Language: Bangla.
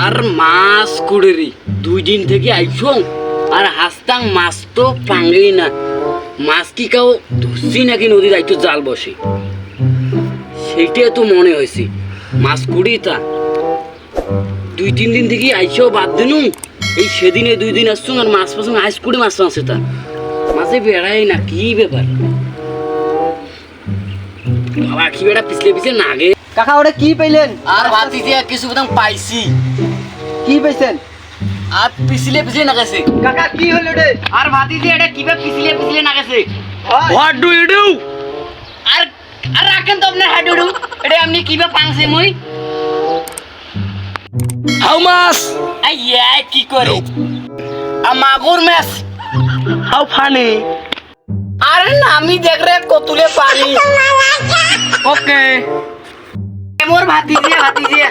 আর মাছ কুড়েরি 2 দিন থেকে আইছো আর হাসতাং মাছ তো পাঙ্গেই না। মাছ কি কাও ধরছি নাকি নদীর আইতো জাল বসে, সেইটাই তো মনে হয়েছে। মাছ কুড়ি তা 2-3 দিন থেকে আইছো বাদ দিনু, এই সেদিনে 2 দিন আসছো আর মাছ পাচ্ছ আইস কুড়ি মাছ আছে তা মাঝে বেড়াই না। কি ব্যাপার বাবা, কি বেড়া পিছলে পিছলে নাগে। কাকা ওটা কি পাইলেন? আর ভাতি যে কিছু কোথাও পাইছি, কি পাইছেন? আর পিছলে পিছলে নাগেছে। কাকা কি হলো রে? আর ভাতি যে এটা কিভাবে পিছলে পিছলে নাগেছে। হয়। What do you do? আর আর রাখেন তো আপনার হাত ডু, এটা আপনি কিভাবে পাংছে মই? How much? আই কি করে আ মাগুর মাছ। How funny? আরে না, আমি দেখ রে কতুলে পানি। ওকে মোর ভাতি যে